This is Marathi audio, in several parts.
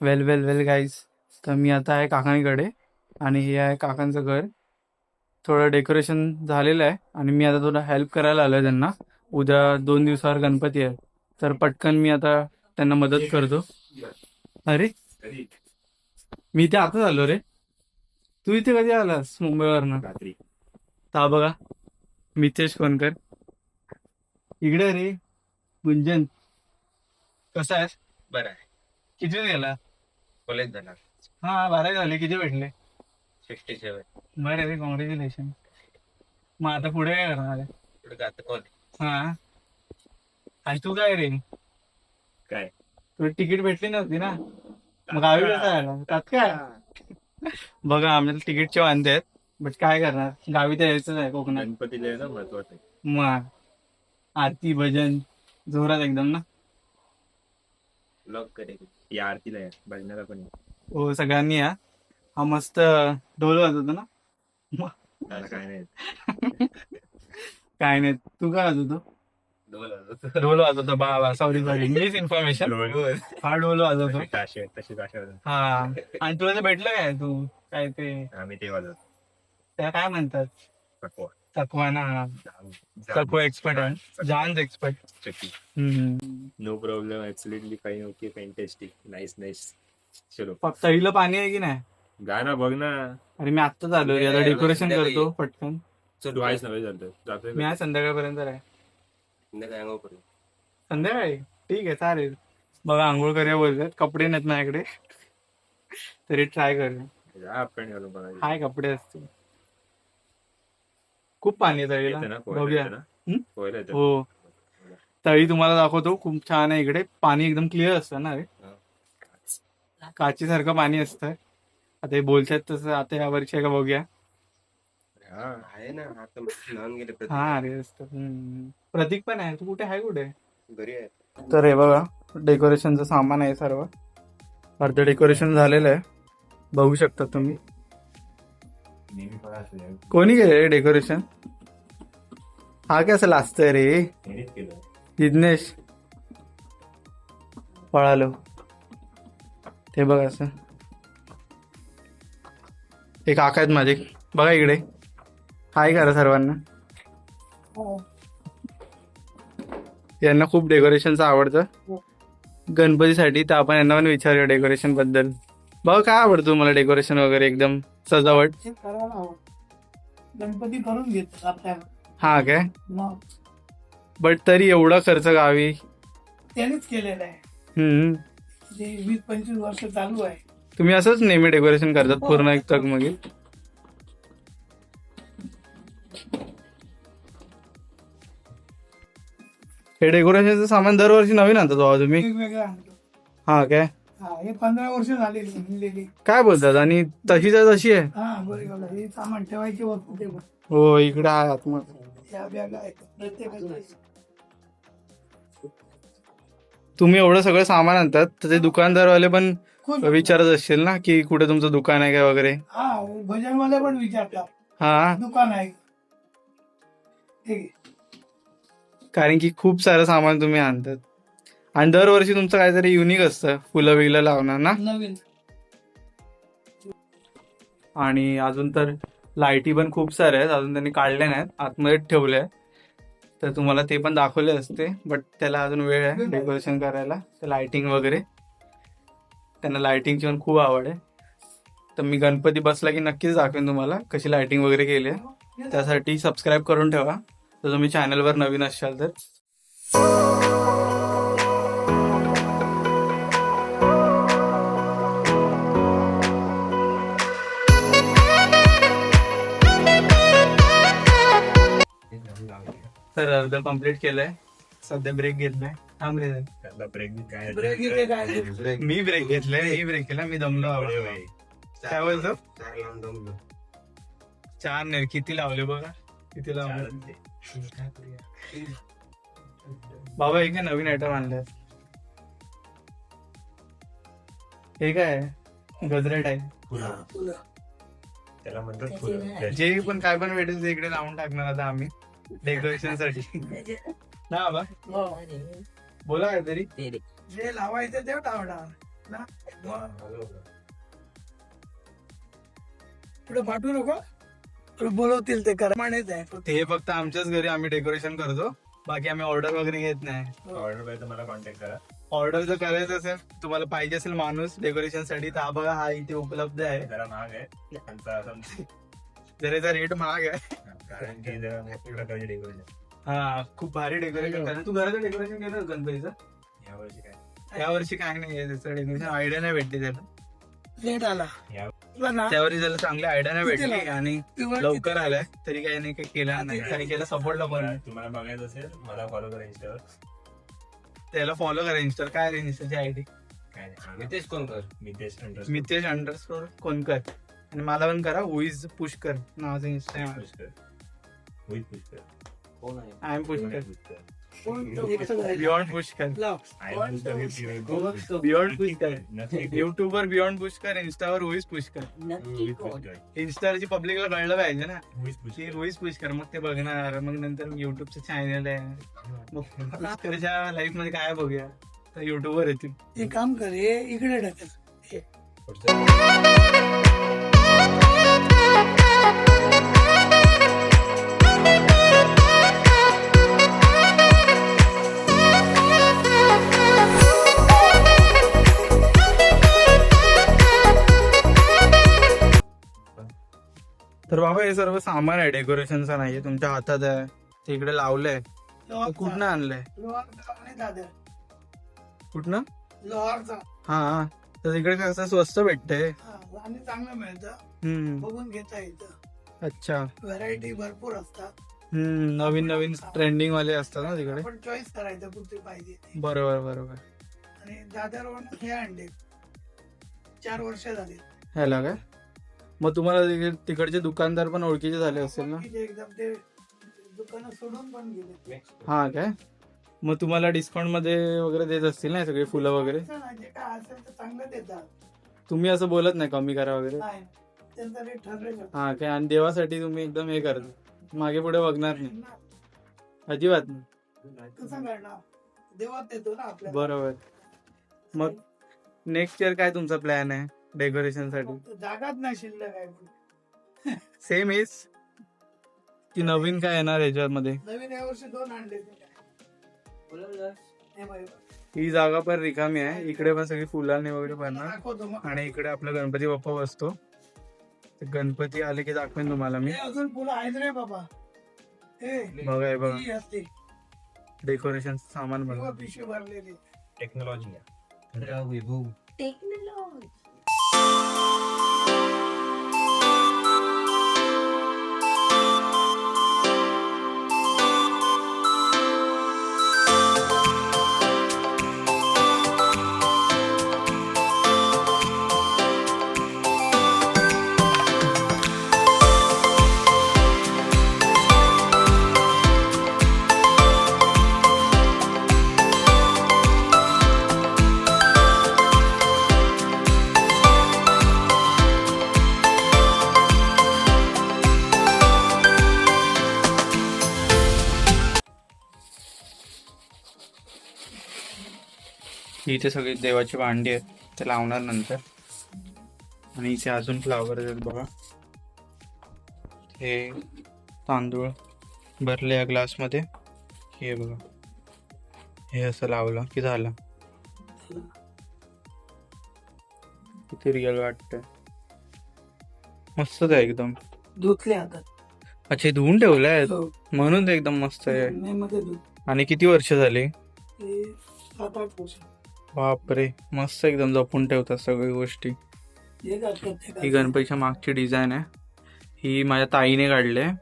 वेल वेल वेल गाईज. तर मी आता आहे काकांकडे आणि हे आहे काकांचं घर. थोडं डेकोरेशन झालेलं आहे आणि मी आता थोडं हेल्प करायला आलो आहे त्यांना. उद्या 2 दिवसावर गणपती आहे तर पटकन मी आता त्यांना मदत करतो. अरे मी इथे आताच आलो रे. तू इथे कधी आलास मुंबईवरनं? रात्री. ता बघा मितेश कोणकर इकडे रे. गुंजन कसा आहेस? बरं आहे. किती गेला? कॉलेज झाला. हा 12 झाले. किती भेटले? 67. बरं रे, कॉंग्रॅच्युलेशन. मग आता पुढे काय करणार आहे? पुढे आता कॉलेज. हा आणि तू काय रे? काय तुला तिकीट भेटली नव्हती ना, मग गावी कसं आला? तात्काळ. बघा आम्हाला तिकीटचे वांदे आहेत, बट काय करणार, गावी तर यायचंच आहे कोकणात. गणपतीला आहे ना महत्वाचं आहे. मग आरती भजन जोरात एकदम ना. ब्लॉग करेल या आरतीला या भजनाला पण हो सगळ्यांनी या. हा मस्त ढोल वाजवतो ना. त्याला काय नाही. काय नाही, तू काय वाजवतो? ढोल वाजवतो. बा सॉरी सॉरी, इंग्लिश इन्फॉर्मेशन. हा ढोल वाजवतो. तशी भाषा हा आणि तुला ते भेटलं काय? तू काय ते आम्ही ते वाजवतो. त्याला काय म्हणतात? पकवा. चकवा ना. चकवा एक्सपर्ट आहे, जानच एक्सपर्ट. चक्की. हम्म. No problem. ऍब्सोल्युटली काही ओके. फॅन्टॅस्टिक. Nice nice. चलो फक्त हिला पाणी आहे की नाही? गाणं बघ ना. अरे मी आत्ताच आलो रे, आता डेकोरेशन करतो पटकन. तू आहेस नव्हे चालतोय जातोय. मी आज संध्याकाळपर्यंत आहे. संध्याकाळी ठीक आहे चालेल. बघा आंघोळ करूया बोलतात, कपडे नाहीत माझ्याकडे तरी ट्राय करूया. आपण घालून बघायचं. हाय कपडे असतील. खूप पाणी आहे तळीला, येतं ना बघूया. पोहायला येतं. हो तळी तुम्हाला दाखवतो, खूप छान आहे इकडे. पाणी एकदम क्लिअर असतं ना रे, काचीसारखं पाणी असतं. आता हे बोलतात तसं आता या वर्षी आहे का बघूया. आहे ना आता लहान गेले. हा अरे असतं. प्रतीक पण आहे. तू कुठे आहे? कुठे? घरी आहे. तर हे बघा डेकोरेशनचं सामान आहे सर्व. अर्ध डेकोरेशन झालेलं आहे, बघू शकता तुम्ही. कोणी केलं डेकोरेशन? हा कसं लाजतंय रे जिज्ञेश? पळालो ते बघ असं. हे काका आहेत माझे, बघा इकडे. हाय करा सर्वांना. यांना खूप डेकोरेशनचं आवडतं गणपतीसाठी, तर आपण यांना पण विचारूया डेकोरेशन बद्दल. बघा काय आवडतं मला डेकोरेशन वगैरे, एकदम सजावट. गणपती करून घेत आपल्याला. हा काय, मग बट तरी एवढा खर्च गावी. त्यानेच केलेलं आहे. हम्म. जे 20-25 वर्ष चालू आहे. तुम्ही असंच नेहमी डेकोरेशन करतात पूर्ण एक तक मग? हे डेकोरेशनचं सामान दरवर्षी नवीन आणतात बाबा तुम्ही? वेगवेगळं आणतो. हा काय, हा हे 15 वर्ष झाली आणलेली. काय बोलतात? आणि तशीच तशी आहे? हा बरोबर. हे सामान ठेवायची वस्तू ते पण. हो इकडे आहे आतमध्ये. या बॅग आहेत प्रत्येकाची. तुम्ही एवढं सगळं सामान आणतात तर ते दुकानदारवाले पण खूप विचारत असतील ना की कुठे तुमचं दुकान आहे काय वगैरे? हा भजनवाले पण विचारतात हा, दुकान आहे ठीक आहे. कारण की खूप सारं सामान तुम्ही आणतात आणि दरवर्षी तुमचं काहीतरी युनिक असतं, फुलं बिलं लावणार ना. नवीन आणि अजून तर लाईटी पण खूप साऱ्या आहेत, अजून त्यांनी काढल्या नाहीत, आतमध्येच ठेवले आहे. तर तुम्हाला ते पण दाखवले असते, बट त्याला अजून वेळ आहे डेकोरेशन करायला. लाइटिंग वगैरे, त्यांना लाइटिंगची पण खूप आवड आहे. तर मी गणपती बसला की नक्कीच दाखवेन तुम्हाला कशी लाइटिंग वगैरे केली आहे. त्यासाठी सबस्क्राईब करून ठेवा जर तुम्ही चॅनलवर नवीन असाल तर. तर अर्ध कम्प्लीट केलंय, सध्या ब्रेक घेतलाय. थांब रे, ब्रेक इथे काय मी ब्रेक घेतलाय, मी ब्रेक केला, मी दमलो आवडे. काय बोलतो? 4 नाही, किती लावले बघा, किती लावले. बाबा हे काय नवीन आयटम आणले? हे काय गजरेट आहे? त्याला म्हणतात फुलं. जे पण काय पण भेटेल ते इकडे लावून टाकणार आता आम्ही डेकोरेशन साठी ना. बाबा बोला काहीतरी. जे लावायचं ते टावणार. ना पुढे पाठवू नको, पुढे बोलवतील ते करा मानेच आहे. ते फक्त आमच्याच घरी आम्ही डेकोरेशन करतो, बाकी आम्ही ऑर्डर वगैरे घेत नाही. ऑर्डर पाहिजे तर मला कॉन्टॅक्ट करा. ऑर्डर जर करायचं असेल, तुम्हाला पाहिजे असेल माणूस डेकोरेशन साठी, तर हा बघा, हा इथे उपलब्ध आहे. जरा महाग आहे त्यांचा जरा रेट महाग आहे. कारण की जरा मोठ्या प्रकारचे डेकोरेशन. हा, खूप भारी डेकोरेशन करा. तू घराचं डेकोरेशन केलं गणपतीचं? यावर्षी काय यावर्षी काय नाही आहे त्याचं डेकोरेशन, आयडिया नाही भेटली त्याला. लेट आला या तुला ना त्यावेळी त्याला चांगली आयडिया नाही किती भेटली लावलं? आणि पिवळं लवकर आलाय तरी काही नाही, काही केलं नाही. काही केलं सपोर्टला पण नाही. तुम्हाला बघायचं असेल मला फॉलो करा इंस्टावर. त्याला फॉलो करा इंस्टा. काय रे इंस्टाची आयडी? काय नाही नितेश कोणकर. मितेश अंडरस्कोर कोणकर. आणि मला पण करा, उईज पुष्कर नावाचं इंस्टा. कोण आहे? I am Pushkar. कोण तो एकटं जायचं. बियॉन्ड पुष्कर. लाव. बियॉन्ड पुष्कर. युट्यूबवर बियॉन्ड पुष्कर, इंस्टावर उईज पुष्कर. इंस्टाची पब्लिकला कळलं पाहिजे ना की उईज पुष्कर, मग ते बघणार. मग नंतर युट्यूबचं चॅनल आहे, मग पुष्करच्या लाईफ मध्ये काय बघूया, तर युट्यूबवर येतील. एक काम कर, हे इकडे टाकल. तर बाबा हे सर्व सामान आहे डेकोरेशनचं, नाहीये तुमच्या हातात आहे. ते इकडे लावलंय. कुठनं आणलंय? लोहारचा आणि दादर. कुठनं? लोहारचा. हा, तर इकडे कसं स्वस्त भेटतंय. हा, आणि चांगलं मिळतं, हम्म. बघून घेता येतं. अच्छा. व्हरायटी भरपूर असतात. नवीन नवीन ट्रेंडिंग वाले असतात ना तिकडे. आपण चॉईस करायचं कुठे पाहिजे ते. बरोबर बरोबर. आणि दादरवरून हे आणले 4 वर्ष झाले. ह्याला काय मग तुम्हाला तिकडचे दुकानदार पण ओळखीचे झाले असेल ना? ओळखीचे एकदम, ते दुकानं सोडून पण गेले ते. हा काय, मग तुम्हाला डिस्काउंट मध्ये वगैरे देत असतील ना सगळे फुलं वगैरे? असं नाही, जे काय असेल ते चांगलं देतात. तुम्ही असं बोलत नाही कमी करा वगैरे? नाही, त्यांचा रेट ठरलेलं. हा काय, आणि देवासाठी तुम्ही एकदम हे करता, मागे पुढे बघणार नाही अजिबात नाही. कसं करणार, देवात देतो ना आपल्याला. बरोबर. मग नेक्स्ट इयर काय तुमचा प्लॅन आहे डेकोरेशन साठी? जागाच नाही शिल्लक आहे. सेम इज की नवीन काय येणार याच्यामध्ये? नवीन या वर्षी 2 आणले ते काय. हे बाई, ही जागा पण रिकामी आहे, इकडे पण सगळी फुलांनी वगैरे बनणार. दाखवतो मग. आणि इकडे आपला गणपती बाप्पा बसतो. तर गणपती आले की दाखवेन तुम्हाला मी. हे अजून फुलं आहेत रे बाबा. हे बघा हे बघा, ही असते डेकोरेशन सामान किंवा बघा. पिशवी भरलेली. टेक्नॉलॉजी आहे. वैभव. टेक्नॉलॉजी. इथे सगळी देवाची भांडी आहेत, ते लावणार नंतर. आणि इथे अजून फ्लावर आहेत बघा. हे तांदूळ भरले या ग्लास मध्ये. हे बघा, हे असं लावलं की झालं. किती रिअल वाटतंय, मस्तच आहे एकदम. धुतले हातात. अच्छा, हे धुवून ठेवलंय हो. म्हणून ते एकदम मस्त आहे. मे मध्ये धुत. आणि किती वर्ष झाली? हे 7-8 वर्ष. बापरे, मस्त एकदम जपून ठेवतात सगळ्या गोष्टी. हे करतात ते ही करतात. गणपतीच्या मागची डिझाईन आहे. ही माझ्या ताईने काढली आहे,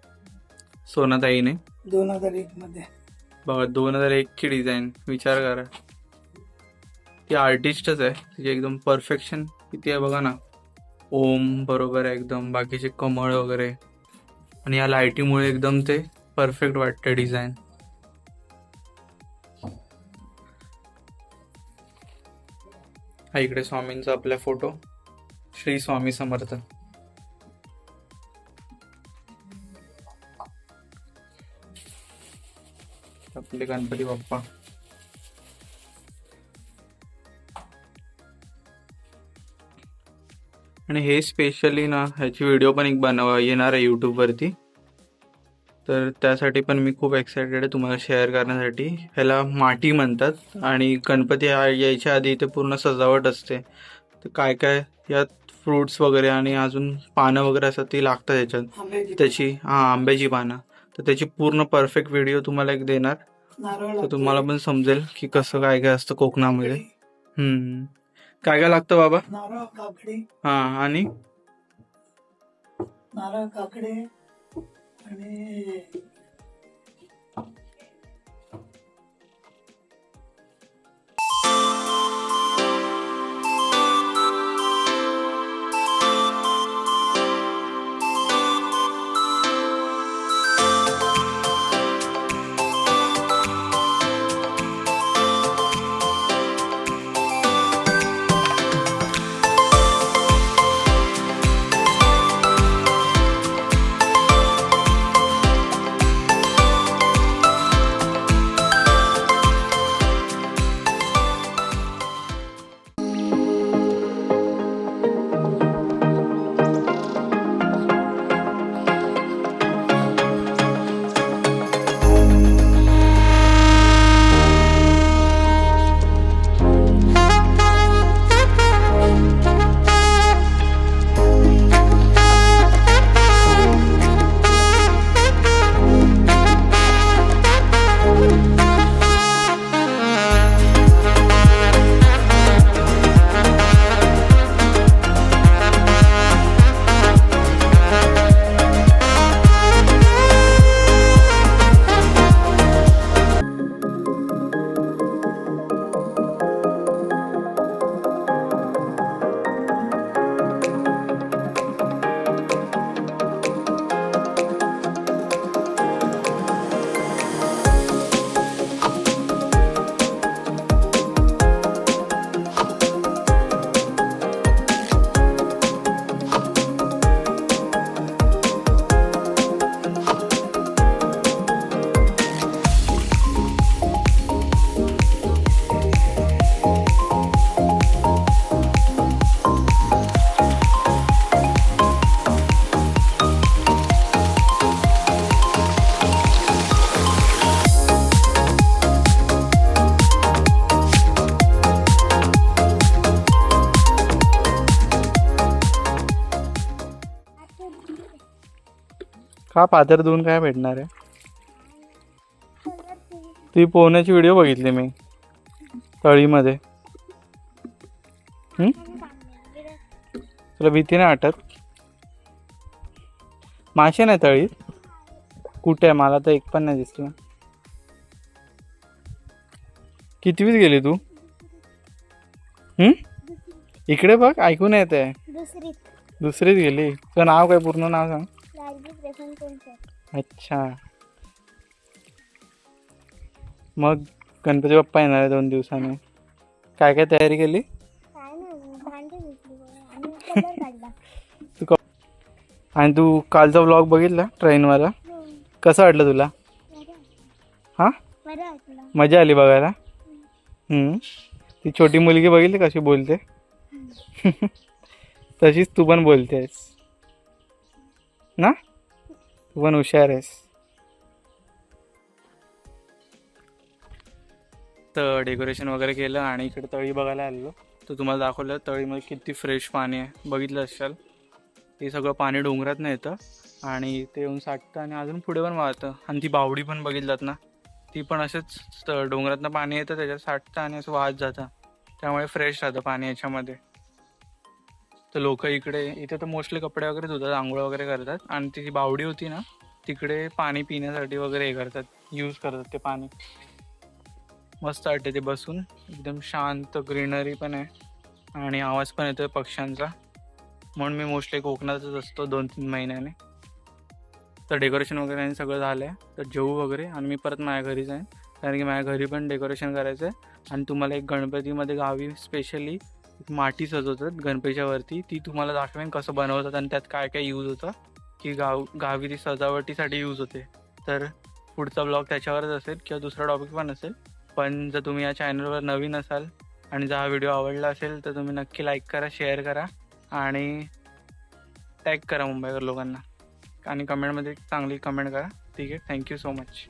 सोना ताईने. 2001 मध्ये. बघा, 2001 ची डिझाईन, विचार करा. ती आर्टिस्टच आहे, तिची एकदम परफेक्शन किती आहे बघा ना. ओम बरोबर आहे एकदम, बाकीचे कमळ वगैरे. आणि या लाईटीमुळे एकदम ते परफेक्ट वाटतं डिझाईन. हा इकडे स्वामींचा आपला फोटो, श्री स्वामी समर्थ. आपले गणपती बाप्पा. आणि हे स्पेशली ना ह्याची व्हिडिओ पण एक येणार आहे यूट्यूबवरती. तर त्यासाठी पण मी खूप एक्सायटेड आहे तुम्हाला शेअर करण्यासाठी. ह्याला माटी म्हणतात आणि गणपती यायच्या आधी इथे पूर्ण सजावट असते. तर काय काय यात फ्रूट्स वगैरे आणि अजून पानं वगैरे असतात ती लागतात ह्याच्यात. आंब्याची त्याची आंब्याची पानं. तर त्याची पूर्ण परफेक्ट व्हिडिओ तुम्हाला एक देणार. नारळ तर लागतो. तुम्हाला पण समजेल की कसं काय काय असतं कोकणामध्ये. काय काय लागतं बाबा? नारळ काकडी आणि नारळ काकडे आणि का पादर धुवून काय भेटणार आहे? ती पोहण्याची व्हिडिओ बघितली मी तळीमध्ये. तुला भीती नाही वाटत? मासे नाही तळीत? कुठे आहे? मला तर एक पण नाही दिसलं. कितवीत गेली तू? इकडे बघ, ऐकून येत आहे. दुसरीत गेली. तुझं नाव काय? पूर्ण नाव सांग. अच्छा. मग गणपती बाप्पा येणार आहे 2 दिवसाने. काय काय तयारी केली? आणि तू कालचा व्लॉग बघितला ट्रेनवाला? कसं वाटलं तुला? हा, मजा आली बघायला. ती छोटी मुलगी बघितली कशी बोलते? तशीच तू पण बोलतेस ना? तू पण हुशार आहेस. तर डेकोरेशन वगैरे केलं आणि इकडे तळी बघायला आलेलो. तर तुम्हाला दाखवलं तळीमध्ये किती फ्रेश पाणी आहे. बघितलं असाल. हे सगळं पाणी डोंगरात नाही येतं आणि ते येऊन साठतं आणि अजून पुढे पण वाहतं. आणि ती बावडी पण बघितलात ना, ती पण असंच डोंगरातनं पाणी येतं, त्याच्यात साठतं आणि असं वाहत जातं. त्यामुळे फ्रेश राहतं पाणी याच्यामध्ये. तर लोक इथे तर मोस्टली कपडे वगैरे धुतात, आंघोळ वगैरे करतात. आणि ती बावडी होती ना, तिकडे पाणी पिण्यासाठी वगैरे हे करतात, यूज करतात ते पाणी. मस्त वाटते ते बसून. एकदम शांत, ग्रीनरी पण आहे आणि आवाज पण येतो पक्ष्यांचा. म्हणून मी मोस्टली कोकणातच असतो 2-3 महिन्याने. तर डेकोरेशन वगैरे सगळं झालं आहे. तर जेवू वगैरे आणि मी परत माझ्या घरी जाईन, कारण की माझ्या घरी पण डेकोरेशन करायचं आहे. आणि तुम्हाला एक गणपतीमध्ये गावी स्पेशली माती सजवतात गणपतीच्या वरती, ती तुम्हाला दाखवेन कसं बनवतात आणि त्यात काय काय यूज होतं, की गावी ती सजावटीसाठी यूज होते. तर पुढचा ब्लॉग त्याच्यावरच असेल किंवा दुसरा टॉपिक पण असेल. पण जर तुम्ही या चॅनलवर नवीन असाल आणि जर हा व्हिडिओ आवडला असेल तर तुम्ही नक्की लाईक करा, शेअर करा आणि टॅग करा मुंबईकर लोकांना आणि कमेंटमध्ये चांगली कमेंट करा. ठीक आहे, थँक्यू सो मच.